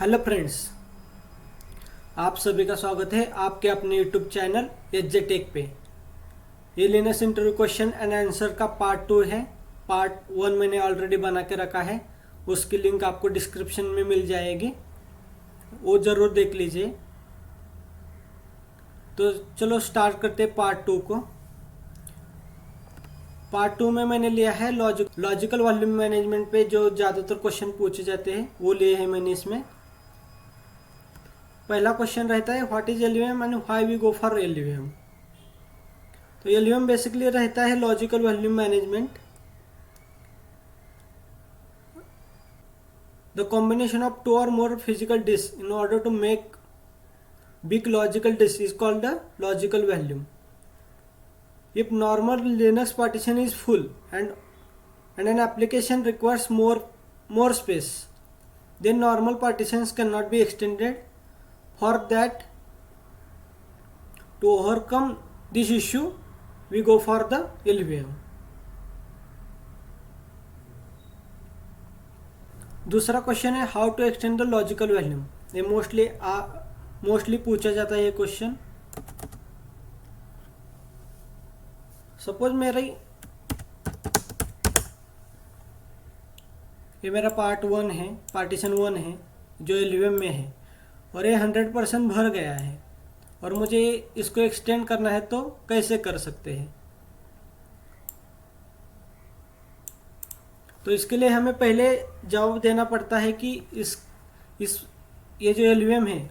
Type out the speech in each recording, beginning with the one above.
Hello friends, आप सभी का स्वागत है आपके अपने यूट्यूब चैनल एच टेक पे। ये Linux interview question and answer का पार्ट 2 है। पार्ट 1 मैंने ऑलरेडी बना के रखा है, उसकी लिंक आपको डिस्क्रिप्शन में मिल जाएगी, वो ज़रूर देख लीजिए। तो चलो स्टार्ट करते हैं पार्ट 2 को। पार्ट 2 में मैंने लिया है लॉजिकल वॉल्यूम मैनेजमेंट पे जो ज़्यादातर क्वेश्चन पूछे जाते हैं वो लिए हैं मैंने इसमें। पहला क्वेश्चन रहता है what is LVM and why we go for LVM. तो एलवीएम बेसिकली रहता है logical volume management. The combination of two or more physical disk in order to make big logical disk is called the logical volume. If normal Linux partition is full and an application requires more space, then normal partitions cannot be extended. For that, to overcome this issue, we go for the LVM. दूसरा question है how to extend the logical volume. ये mostly पूछा जाता है ये question. Suppose ये मेरा part 1 है, पार्टीशन 1 है जो एलवीएम में है, और ये 100% भर गया है और मुझे इसको एक्सटेंड करना है, तो कैसे कर सकते हैं। तो इसके लिए हमें पहले जवाब देना पड़ता है कि ये जो एलवीएम है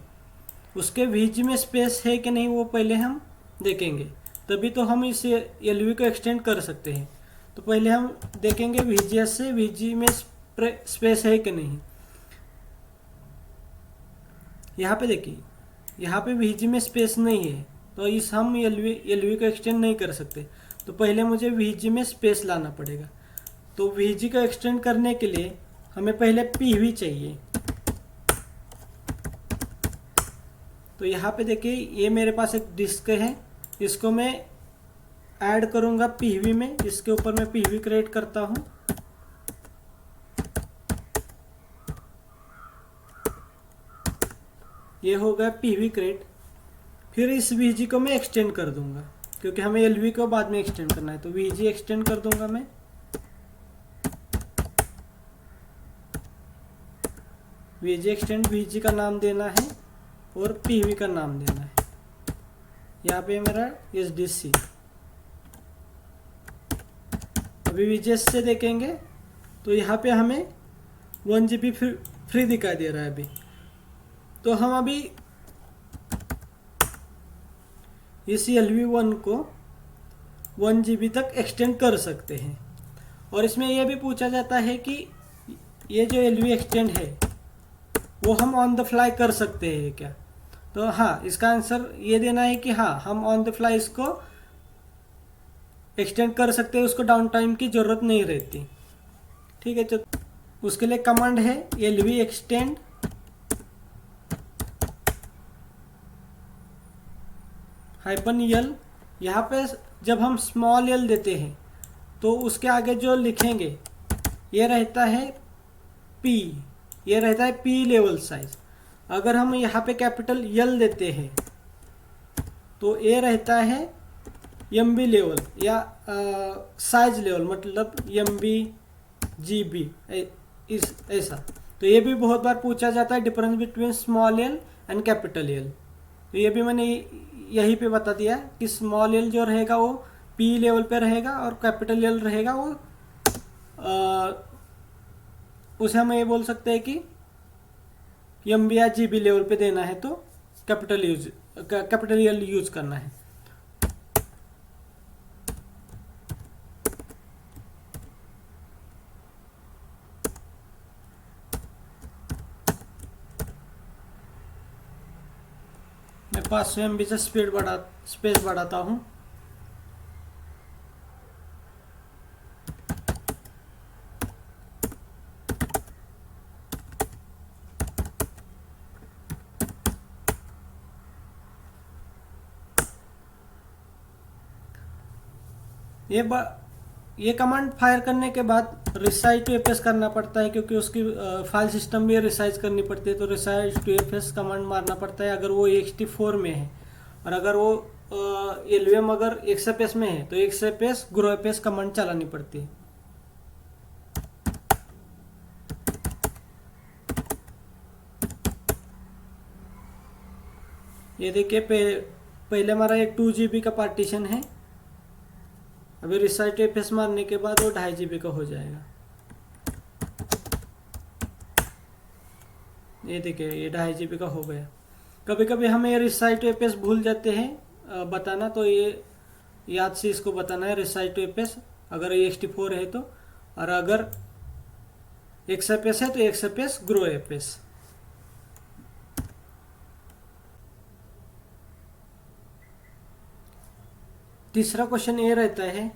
उसके वीजी में स्पेस है कि नहीं, वो पहले हम देखेंगे, तभी तो हम इस एलवी को एक्सटेंड कर सकते हैं। तो पहले हम देखेंगे वीजीएस से वीजी में स्पेस है कि नहीं। यहाँ पे देखिए, यहाँ पे वीजी में स्पेस नहीं है, तो हम एलवी को एक्सटेंड नहीं कर सकते। तो पहले मुझे वीजी में स्पेस लाना पड़ेगा। तो वीजी को एक्सटेंड करने के लिए हमें पहले पीवी चाहिए। तो यहाँ पे देखिए, ये मेरे पास एक डिस्क है, इसको मैं ऐड करूँगा पीवी में। इसके ऊपर मैं पीवी क्रिएट करता हूँ। ये हो गया पीवी क्रिएट। फिर इस वीजी को मैं एक्सटेंड कर दूंगा, क्योंकि हमें एलवी को बाद में एक्सटेंड करना है। तो वीजी एक्सटेंड कर दूंगा मैं। वीजी एक्सटेंड, वीजी का नाम देना है और पीवी का नाम देना है। यहाँ पे मेरा एसडीसी। अभी वीजीएस से देखेंगे तो यहाँ पे हमें 1 GB फ्री दिखाई दे रहा है अभी। तो हम अभी इस LV1 को 1 GB तक एक्सटेंड कर सकते हैं। और इसमें यह भी पूछा जाता है कि ये जो LV एक्सटेंड है वो हम ऑन द फ्लाई कर सकते हैं क्या। तो हाँ, इसका आंसर ये देना है कि हाँ, हम ऑन द फ्लाई इसको एक्सटेंड कर सकते हैं, उसको डाउन टाइम की ज़रूरत नहीं रहती। ठीक है, तो उसके लिए कमांड है LV एक्सटेंड -L। यहाँ पे जब हम स्मॉल l देते हैं तो उसके आगे जो लिखेंगे ये रहता है P, ये रहता है P लेवल साइज। अगर हम यहाँ पे कैपिटल L देते हैं तो ये रहता है MB लेवल या साइज लेवल, मतलब MB GB ऐसा। तो ये भी बहुत बार पूछा जाता है, difference between small l and capital L। तो ये भी मैंने यहीं पे बता दिया कि स्मॉल l जो रहेगा वो P लेवल पे रहेगा और कैपिटल L रहेगा वो उसे हम ये बोल सकते हैं कि MB या GB लेवल पे देना है, तो कैपिटल L यूज करना है। मैं 500 MB से स्पेस बढ़ाता हूँ। ये कमांड फायर करने के बाद रिसाइज टू एफएस करना पड़ता है, क्योंकि उसकी फाइल सिस्टम भी रिसाइज करनी पड़ती है। तो रिसाइज टू एफएस कमांड मारना पड़ता है अगर वो ext4 में है, और अगर वो एलवीएम अगर एक्सएफएस में है तो एक्सएफएस ग्रो एफएस कमांड चलानी पड़ती है। ये देखिए पहले हमारा एक 2 GB का पार्टीशन है, अभी रिसाइज टू एफएस मारने के बाद वो 2.5 GB का हो जाएगा। ये देखिए ये 2.5 GB का हो गया। कभी कभी हमें ये रिसाइज टू एफएस भूल जाते हैं बताना, तो ये याद से इसको बताना है रिसाइज टू एफएस अगर ext4 है तो, और अगर एक्सएफएस है तो एक्सएफएस ग्रो एफएस। तीसरा क्वेश्चन ये रहता है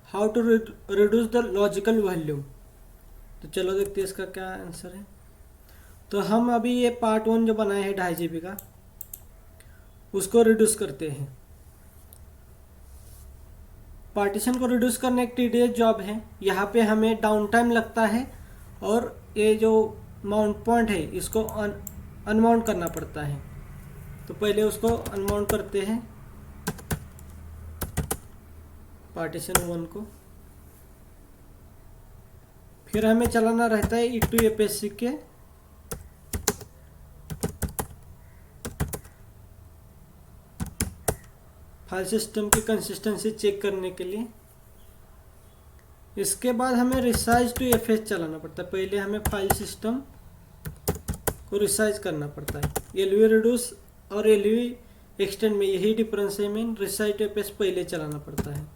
how to reduce the logical volume. तो चलो देखते हैं इसका क्या आंसर है। तो हम अभी ये पार्ट 1 जो बनाए हैं 2.5 GB का, उसको रिड्यूस करते हैं। पार्टीशन को रिड्यूस करना एक टीडियस जॉब है। यहाँ पे हमें डाउन टाइम लगता है, और ये जो माउंट पॉइंट है इसको अनमाउंट करना पड़ता है। तो पहले उसको अनमाउंट करते हैं पार्टीशन 1 को, फिर हमें चलाना रहता है E2FSC के फाइल सिस्टम की कंसिस्टेंसी चेक करने के लिए। इसके बाद हमें रिसाइज टू एफएस चलाना पड़ता है। पहले हमें फाइल सिस्टम को रिसाइज करना पड़ता है। एलवी रिड्यूस और एलवी एक्सटेंड में यही डिफरेंस है, मीन रिसाइज टू एफएस पहले चलाना पड़ता है।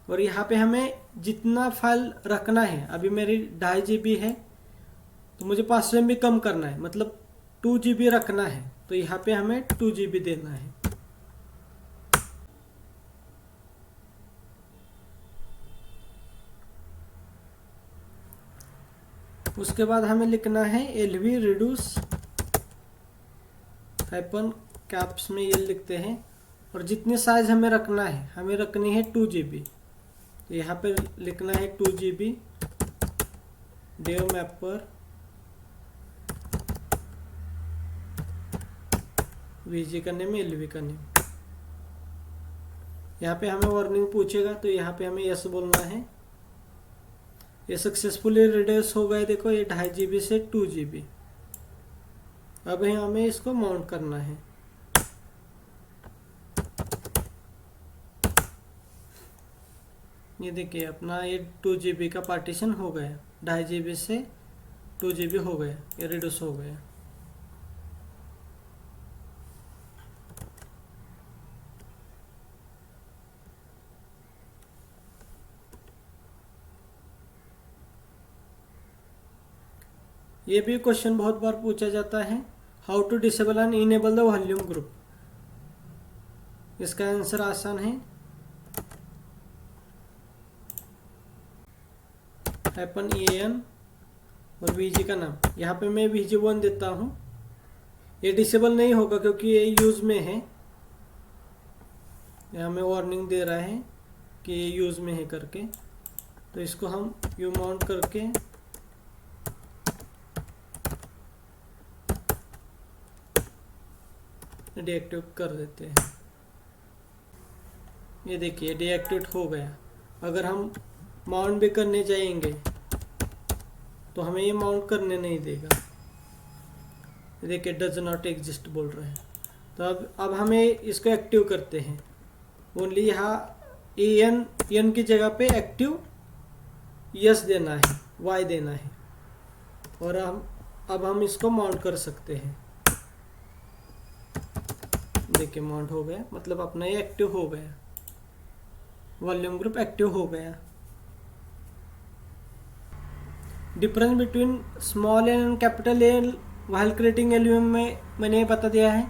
और यहाँ पे हमें जितना फाइल रखना है, अभी मेरी 2.5 GB है तो मुझे 500 MB कम करना है, मतलब 2 GB रखना है, तो यहाँ पे हमें 2 GB देना है। उसके बाद हमें लिखना है एलवी रिड्यूस हाइपन कैप्स में ये लिखते हैं, और जितनी साइज हमें रखना है, हमें रखनी है 2 GB। तो यहाँ पे लिखना है 2 GB डेव मैपर वीजी का नेम एलवी का नेम। यहाँ पे हमें वार्निंग पूछेगा, तो यहाँ पे हमें यस बोलना है। ये सक्सेसफुली रिड्यूस हो गए, देखो ये 2.5 GB से 2 GB। अब हमें इसको माउंट करना है। ये देखिए अपना ये 2 GB का पार्टीशन हो गया, 2.5 GB से 2 GB हो गया, ये रिड्यूस हो गया। ये भी क्वेश्चन बहुत बार पूछा जाता है, how to disable and enable the volume group. इसका आंसर आसान है, -en और VG का नाम। यहाँ पे मैं VG1 देता हूँ। ये डिसेबल नहीं होगा क्योंकि ये यूज में है। यहाँ में वार्निंग दे रहा है कि ये यूज में है करके, तो इसको हम यू माउंट करके डीएक्टिवेट कर देते हैं। ये देखिए डीएक्टिवेट हो गया। अगर हम माउंट भी करने जाएंगे तो हमें ये माउंट करने नहीं देगा। देखिए डज नॉट एग्जिस्ट बोल रहे हैं। तो अब हमें इसको एक्टिव करते हैं। ओनली यहाँ एन की जगह पे एक्टिव यस देना है, वाई देना है, और अब हम इसको माउंट कर सकते हैं। देखिए माउंट हो गया, मतलब अपना ये एक्टिव हो गया, वॉल्यूम ग्रुप एक्टिव हो गया। Difference between small L and capital L while creating एल्यूम में मैंने ये बता दिया है।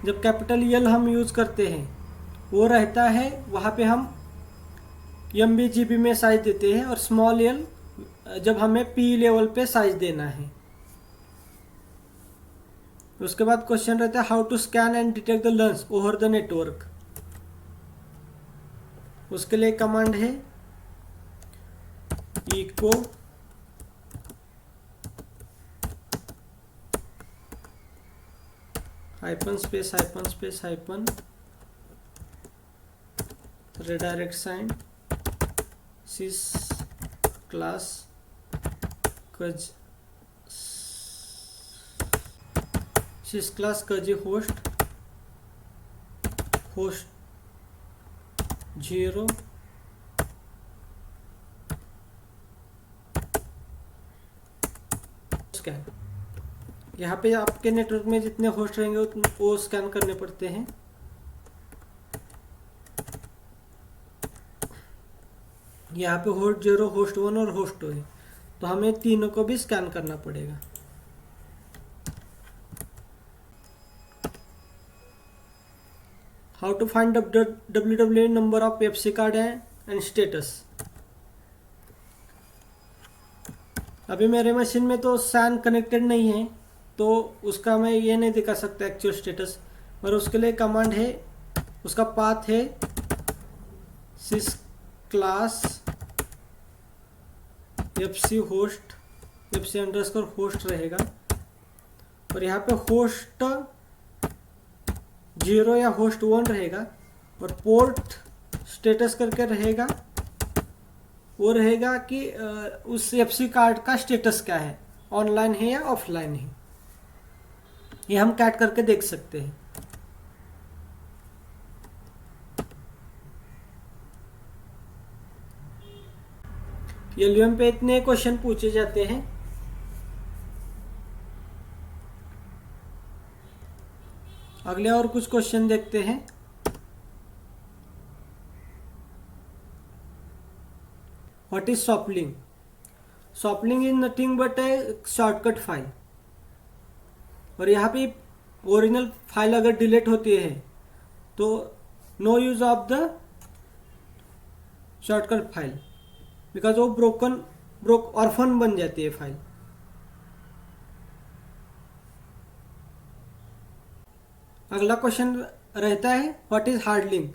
जब कैपिटल एल हम यूज़ करते हैं वो रहता है, वहाँ पे हम MB GB में साइज देते हैं, और स्मॉल एल जब हमें P लेवल पे साइज देना है। उसके बाद क्वेश्चन रहता है how to scan and detect the LUNs over the network. उसके लिए कमांड है echo hyphen space hyphen redirect sign sys class कज होस्ट 0 स्कैन। यहाँ पे आपके नेटवर्क में जितने होस्ट रहेंगे वो स्कैन करने पड़ते हैं। यहाँ पे होस्ट 0, होस्ट 1 और होस्ट 2 है, तो हमें तीनों को भी स्कैन करना पड़ेगा। How to find www number of FC card and status. अभी मेरे मशीन में तो SAN कनेक्टेड नहीं है, तो उसका मैं ये नहीं दिखा सकता एक्चुअल स्टेटस, पर उसके लिए कमांड है, उसका पाथ है sys class FC host FC underscore host रहेगा, और यहाँ पे होस्ट 0 या होस्ट 1 रहेगा, और पोर्ट स्टेटस करके रहेगा, वो रहेगा कि उस FC कार्ड का स्टेटस क्या है, ऑनलाइन है या ऑफलाइन है, ये हम कैट करके देख सकते हैं। LUM पे इतने क्वेश्चन पूछे जाते हैं। अगले और कुछ क्वेश्चन देखते हैं। What is soft link? Soft link is nothing but a shortcut file, और यहाँ पे ओरिजिनल फाइल अगर डिलीट होती है तो no use of the shortcut file, because वो ऑर्फन बन जाती है फाइल। अगला क्वेश्चन रहता है what is hard link?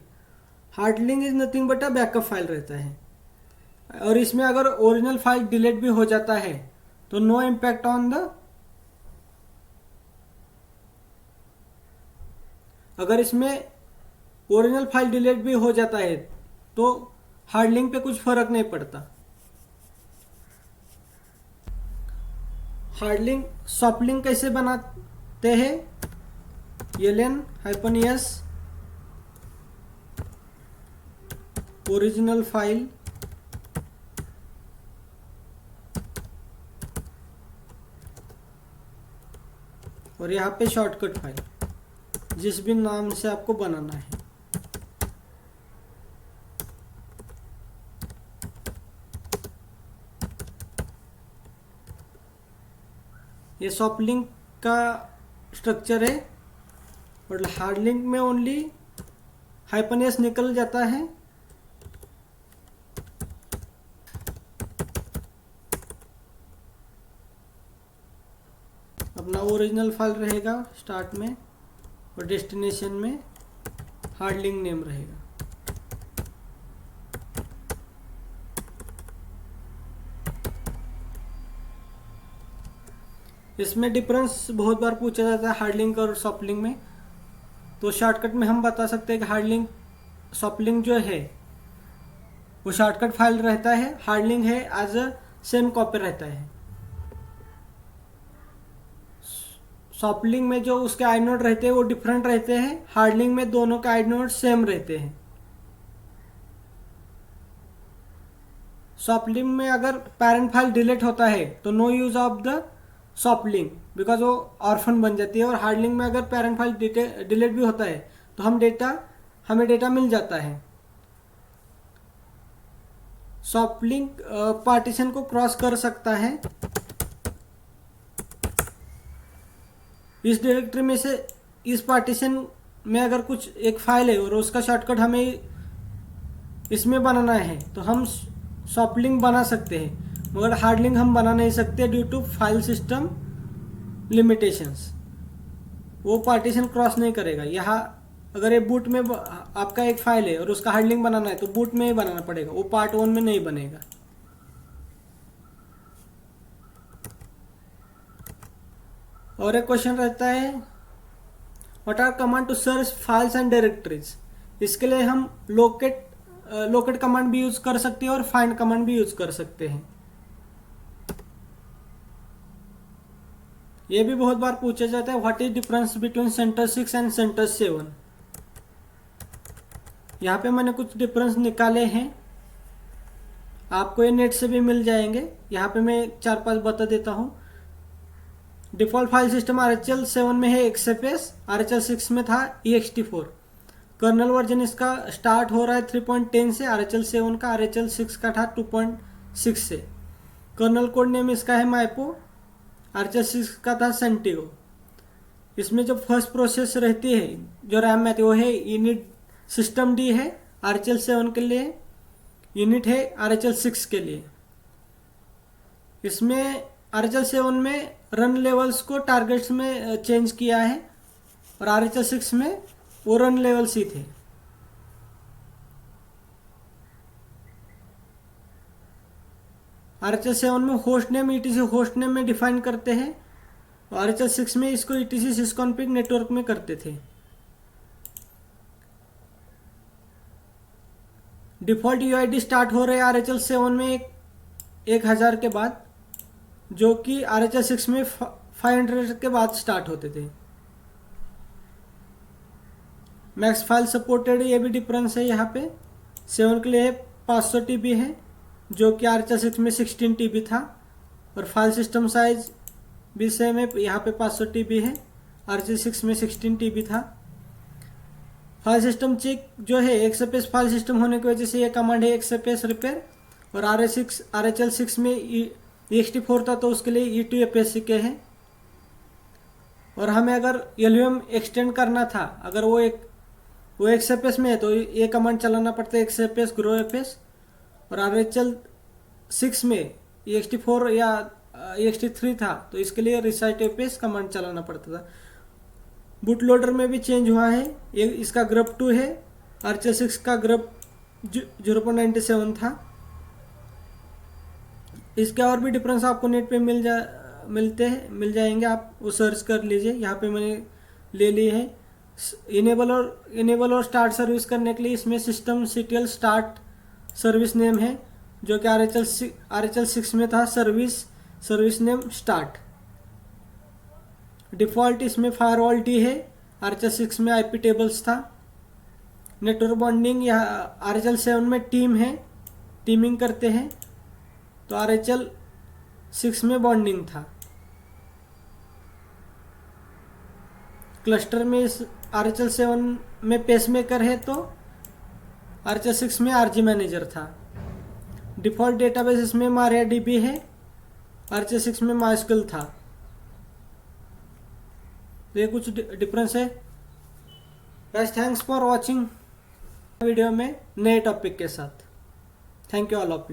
Hard link is nothing but a backup file रहता है, और इसमें अगर ओरिजिनल फाइल डिलीट भी हो जाता है तो नो इम्पैक्ट ऑन द, अगर इसमें ओरिजिनल फाइल डिलीट भी हो जाता है तो हार्ड लिंक पे कुछ फर्क नहीं पड़ता। हार्ड लिंक सॉफ्ट लिंक कैसे बनाते हैं? ln-s ओरिजिनल फाइल और यहाँ पे शॉर्टकट फाइल, जिस भी नाम से आपको बनाना है। ये सॉफ्ट लिंक का स्ट्रक्चर है, और हार्ड लिंक में ओनली -s निकल जाता है। अपना ओरिजिनल फाइल रहेगा स्टार्ट में, और डेस्टिनेशन में हार्ड लिंक नेम रहेगा। इसमें डिफरेंस बहुत बार पूछा जाता है हार्ड लिंक और सॉफ्ट लिंक में, तो शॉर्टकट में हम बता सकते हैं कि हार्ड लिंक सॉफ्ट लिंक जो है वो शॉर्टकट फाइल रहता है, हार्ड लिंक है एज अ सेम कॉपी रहता है। सॉफ्ट लिंक में जो उसके आइनोड रहते हैं वो डिफरेंट रहते हैं, हार्ड लिंक में दोनों के आइनोड सेम रहते हैं। सॉफ्ट लिंक में अगर पेरेंट फाइल डिलीट होता है तो no use of the soft link, because वो ऑर्फन बन जाती है। और हार्ड लिंक में अगर पेरेंट फाइल डिलीट भी होता है तो हमें डेटा मिल जाता है। सॉफ्ट लिंक पार्टीशन को क्रॉस कर सकता है। इस डायरेक्टरी में से इस पार्टीशन में अगर कुछ एक फाइल है और उसका शॉर्टकट हमें इसमें बनाना है तो हम सॉफ्ट लिंक बना सकते हैं, मगर हार्ड लिंक हम बना नहीं सकते due to file system limitations. वो पार्टीशन क्रॉस नहीं करेगा। यहाँ अगर ये बूट में आपका एक फाइल है और उसका हार्ड लिंक बनाना है तो बूट में ही बनाना पड़ेगा, वो पार्ट 1 में नहीं बनेगा। और एक क्वेश्चन रहता है what are command to search files and directories. इसके लिए हम लोकेट कमांड भी यूज कर सकते हैं और फाइंड कमांड भी यूज कर सकते हैं। ये भी बहुत बार पूछा जाता है what is difference between centre 6 and centre 7। यहाँ पे मैंने कुछ डिफरेंस निकाले हैं, आपको ये नेट से भी मिल जाएंगे। यहाँ पे मैं 4-5 बता देता हूँ। डिफॉल्ट फाइल सिस्टम RHEL 7 में है XFS, RHEL 6 में था ext4। कर्नल वर्जन इसका स्टार्ट हो रहा है 3.10 से, RHEL 7 का, RHEL 6 का था 2.6 से। कर्नल कोड नेम इसका है माइपो, RHEL 6 का था सेंटिगो। इसमें जो फर्स्ट प्रोसेस रहती है जो रैम में आती है वो है यूनिट सिस्टम डी है RHEL 7 के लिए, यूनिट है RHEL 6 के लिए। इसमें RHEL 7 में रन लेवल्स को टारगेट्स में चेंज किया है और RHEL 6 में वो रन लेवल्स ही थे। RHEL 7 में host name ETC host name में डिफाइन करते हैं और RHEL 6 में इसको ETC sysconfig नेटवर्क में करते थे। डिफॉल्ट UID स्टार्ट हो रहे हैं RHEL 7 में 1000 के बाद, जो कि RHEL 6 में 500 के बाद स्टार्ट होते थे। मैक्स फाइल सपोर्टेड, ये भी डिफरेंस है। यहाँ पे 7 के लिए 500 TB है, जो कि RHEL 6 में 16 TB था। और फाइल सिस्टम साइज भी सेम है, यहाँ पे 500 TB है, RHEL 6 में 16 TB था। फाइल सिस्टम चेक जो है XFS फाइल सिस्टम होने की वजह से ये कमांड है XFS रिपेयर। और RHEL 6 में ext4 था तो उसके लिए E2FSC के है। और हमें अगर LUM एक्सटेंड करना था, अगर वो XFS में है तो ये कमांड चलाना पड़ता है XFS growfs। और RHEL 6 में ext4 या ext3 था तो इसके लिए recitfs कमांड चलाना पड़ता था। बूट लोडर में भी चेंज हुआ है, ये इसका grub 2 है, RHEL 6 का grub 0.97 था। इसके और भी डिफरेंस आपको नेट पे मिल जाएंगे, आप वो सर्च कर लीजिए। यहाँ पे मैंने ले लिए है। इनेबल और स्टार्ट सर्विस करने के लिए इसमें system CTL start service name है, जो कि RHEL 6 में था सर्विस नेम स्टार्ट। डिफॉल्ट इसमें फायरवॉल D है, RHEL 6 में IP टेबल्स था। नेटवर्क बॉन्डिंग यहाँ RHEL 7 में टीम है, टीमिंग करते हैं, तो RHEL 6 में बॉन्डिंग था। क्लस्टर में इस RHEL 7 में पेसमेकर है तो RHEL 6 में RG मैनेजर था। डिफॉल्ट डेटाबेस इसमें MariaDB है, RHEL 6 में MySQL था। ये कुछ डिफरेंस है। Guys thanks for watching video में नए टॉपिक के साथ। Thank you all of you.